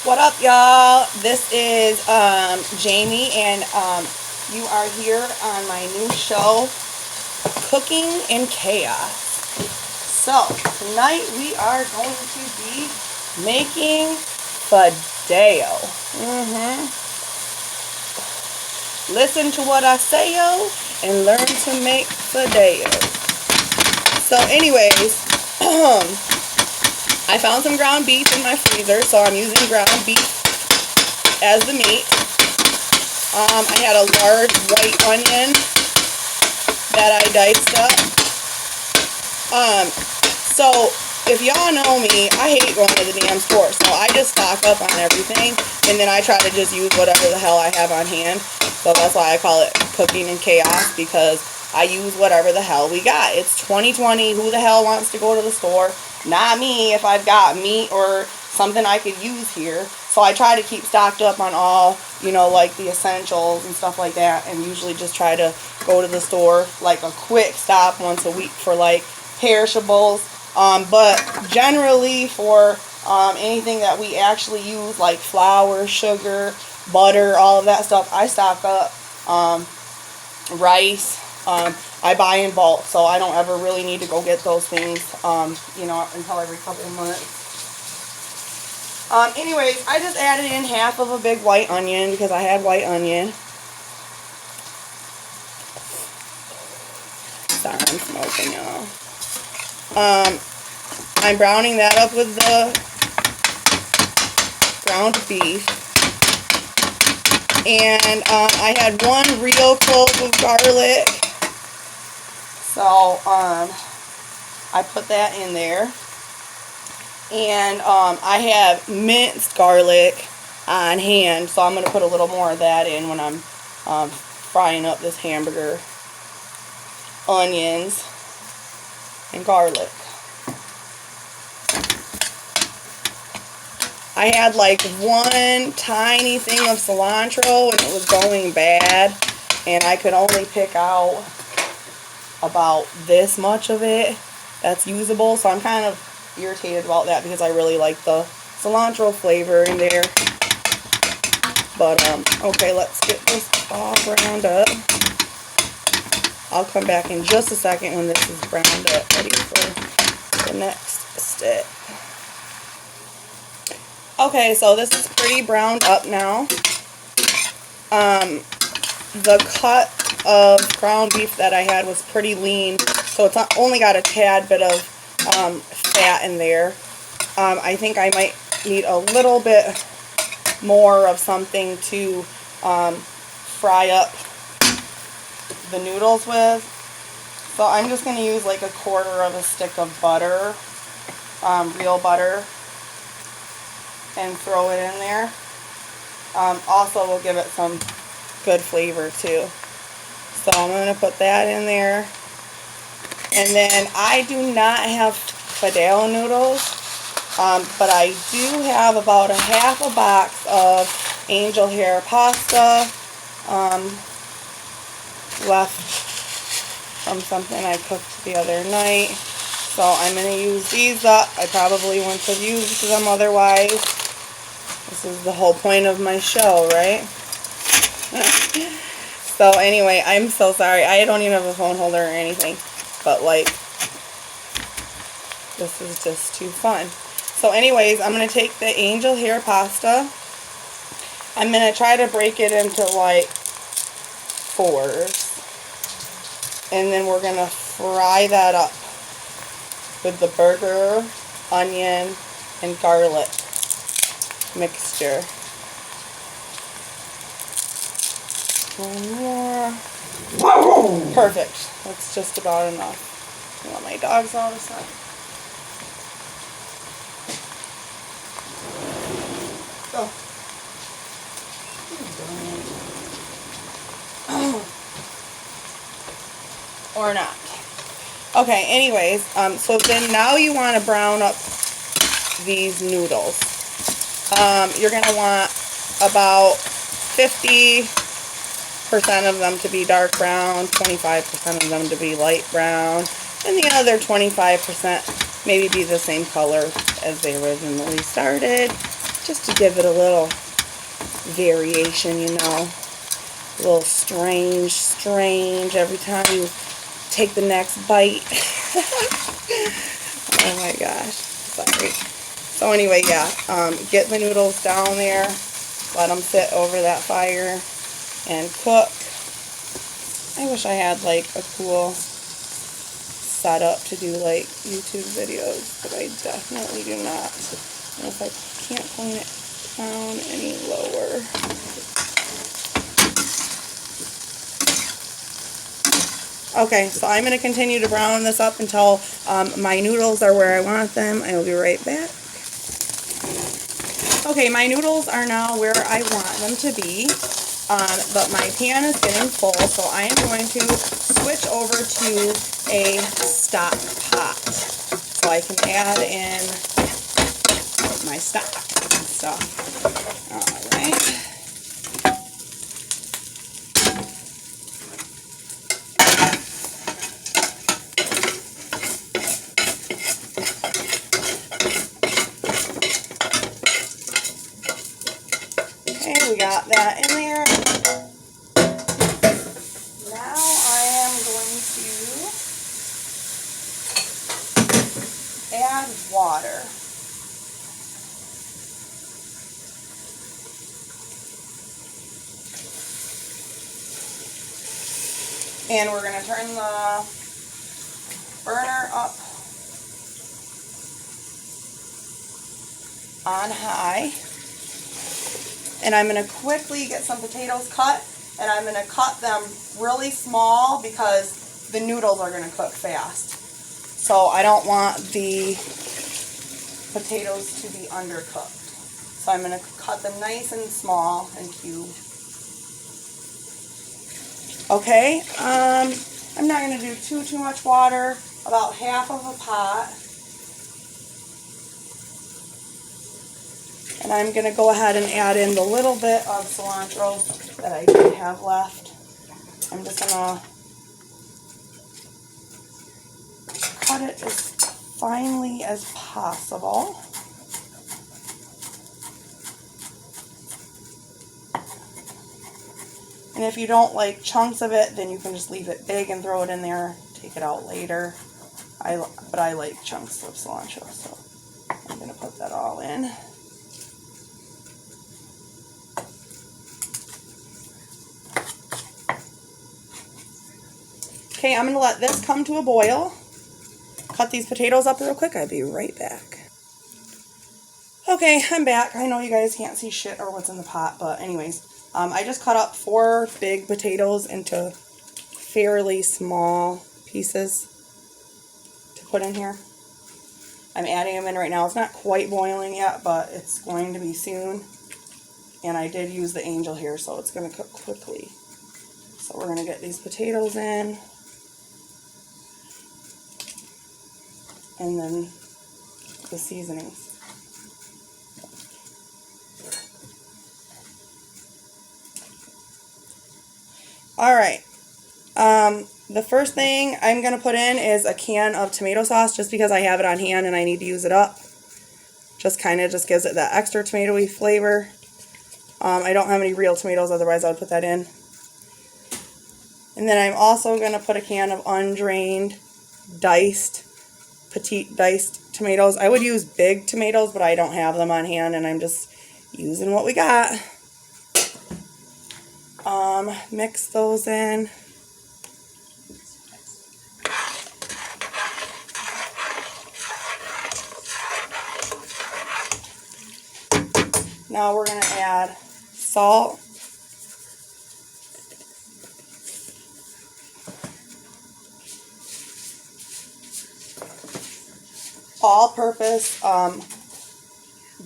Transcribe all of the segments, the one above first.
What up, y'all? This is Jamie, and you are here on my new show, Cooking in Chaos. So tonight we are going to be making fideo. Listen to what I say, yo, and learn to make fideo. So anyways, I found some ground beef in my freezer, so I'm using ground beef as the meat. I had a large white onion that I diced up. So if y'all know me, I hate going to the damn store, so I just stock up on everything, and then I try to just use whatever the hell I have on hand. So that's why I call it Cooking in Chaos, because I use whatever the hell we got. It's 2020. Who the hell wants to go to the store? Not me, if I've got meat or something I could use here. So I try to keep stocked up on all, like the essentials and stuff like that, and usually just try to go to the store like a quick stop once a week for like perishables. But generally for anything that we actually use, like flour, sugar, butter, all of that stuff, I stock up. Rice, I buy in bulk, so I don't ever really need to go get those things, until every couple of months. Anyways, I just added in half of a big white onion because I had white onion. Sorry, I'm smoking, y'all. I'm browning that up with the ground beef. And I had one real clove of garlic. So I put that in there. And I have minced garlic on hand, so I'm going to put a little more of that in when I'm frying up this hamburger. Onions and garlic. I had like one tiny thing of cilantro and it was going bad, and I could only pick out about this much of it that's usable, so I'm kind of irritated about that because I really like the cilantro flavor in there. But okay, let's get this all browned up. I'll come back in just a second when this is browned up, ready for the next step. Okay, so this is pretty browned up now. The cut of ground beef that I had was pretty lean, so it's only got a tad bit of fat in there. I think I might need a little bit more of something to fry up the noodles with. So I'm just going to use like 1/4 of a stick of butter, real butter, and throw it in there. Also will give it some good flavor too. So I'm going to put that in there. And then I do not have fideo noodles, but I do have about a half a box of angel hair pasta left from something I cooked the other night. So I'm going to use these up. I probably wouldn't have used them otherwise. This is the whole point of my show, right? So anyway, I'm so sorry. I don't even have a phone holder or anything. But like, this is just too fun. So anyways, I'm going to take the angel hair pasta. I'm going to try to break it into like 4s. And then we're going to fry that up with the burger, onion, and garlic mixture. One more. Perfect. That's just about enough. I want my dogs all the time. Go. Or not. Okay, anyways, so then now you want to brown up these noodles. You're going to want about 50% of them to be dark brown, 25% of them to be light brown, and the other 25% maybe be the same color as they originally started. just to give it a little variation, you know. A little strange every time you take the next bite. Oh my gosh, sorry. So anyway, yeah, get the noodles down there, let them sit over that fire and cook. I wish I had like a cool setup to do like YouTube videos, but I definitely do not. And if I can't point it down any lower. Okay, so I'm going to continue to brown this up until my noodles are where I want them. I will be right back. Okay, my noodles are now where I want them to be, but my pan is getting full, so I am going to switch over to a stock pot so I can add in my stock and stuff. All right. We got that in there. Now I am going to add water. And we're going to turn the burner up on high. And I'm going to quickly get some potatoes cut, and I'm going to cut them really small because the noodles are going to cook fast. So I don't want the potatoes to be undercooked. So I'm going to cut them nice and small and cube. Okay, I'm not going to do too much water, about half of a pot. And I'm going to go ahead and add in the little bit of cilantro that I did have left. I'm just going to cut it as finely as possible. And if you don't like chunks of it, then you can just leave it big and throw it in there, take it out later. But I like chunks of cilantro, so I'm going to put that all in. Okay, I'm going to let this come to a boil. Cut these potatoes up real quick. I'll be right back. Okay, I'm back. I know you guys can't see shit or what's in the pot, but anyways, I just cut up 4 big potatoes into fairly small pieces to put in here. I'm adding them in right now. It's not quite boiling yet, but it's going to be soon. And I did use the Angel here, so it's going to cook quickly. So we're going to get these potatoes in. And then the seasonings. Alright, the first thing I'm going to put in is a can of tomato sauce just because I have it on hand and I need to use it up. Just kind of just gives it that extra tomatoey flavor. I don't have any real tomatoes, otherwise I would put that in. And then I'm also going to put a can of undrained, petite diced tomatoes. I would use big tomatoes, but I don't have them on hand and I'm just using what we got. Mix those in. Now we're going to add salt. All-purpose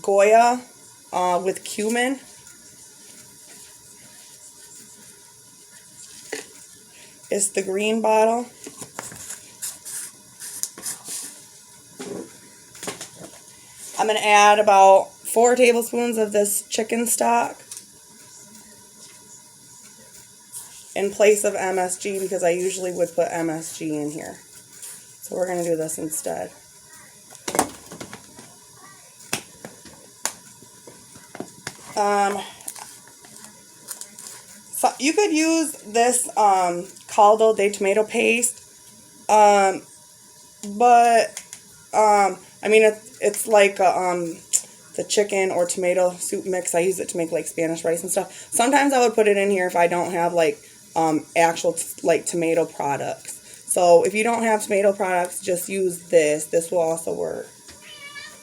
Goya with cumin. It's the green bottle. I'm going to add about 4 tablespoons of this chicken stock in place of MSG because I usually would put MSG in here. So we're going to do this instead. So you could use this caldo de tomato paste, but I mean it's like the chicken or tomato soup mix. I use it to make like Spanish rice and stuff. Sometimes I would put it in here if I don't have like actual like tomato products. So if you don't have tomato products, just use this. This will also work.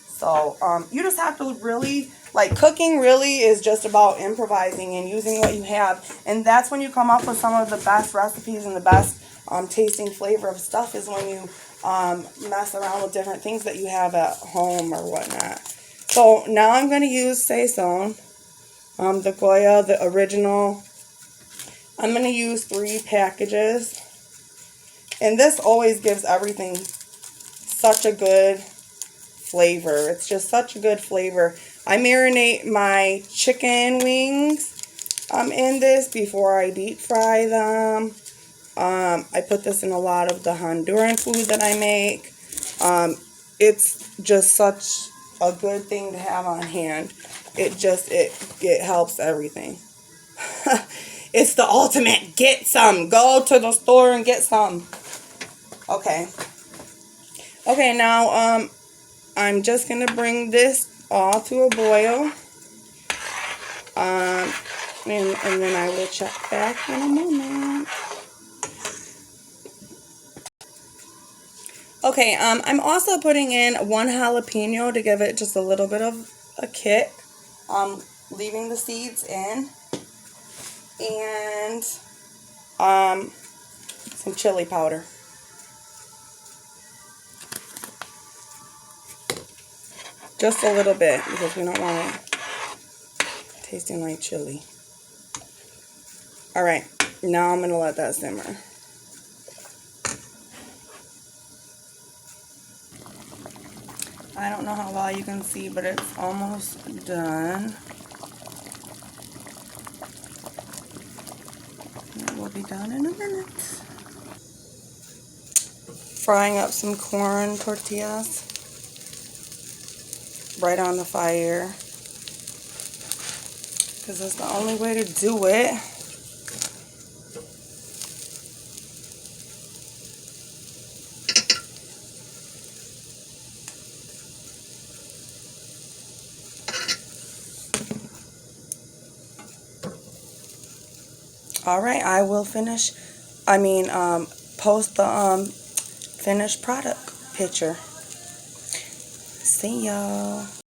So you just have to really, like, cooking really is just about improvising and using what you have. And that's when you come up with some of the best recipes and the best tasting flavor of stuff, is when you mess around with different things that you have at home or whatnot. So now I'm going to use Saison, the Goya, the original. I'm going to use 3 packages. And this always gives everything such a good flavor. It's just such a good flavor. I marinate my chicken wings in this before I deep fry them. I put this in a lot of the Honduran food that I make. It's just such a good thing to have on hand. It helps everything. It's the ultimate get some. Go to the store and get some. Okay. Okay, now I'm just going to bring this all to a boil. And then I will check back in a moment. Okay, I'm also putting in 1 jalapeno to give it just a little bit of a kick. Leaving the seeds in. And some chili powder. Just a little bit, because we don't want it tasting like chili. Alright, now I'm going to let that simmer. I don't know how well you can see, but it's almost done. It will be done in a minute. Frying up some corn tortillas right on the fire, because that's the only way to do it. Alright, I will post the finished product picture. See y'all.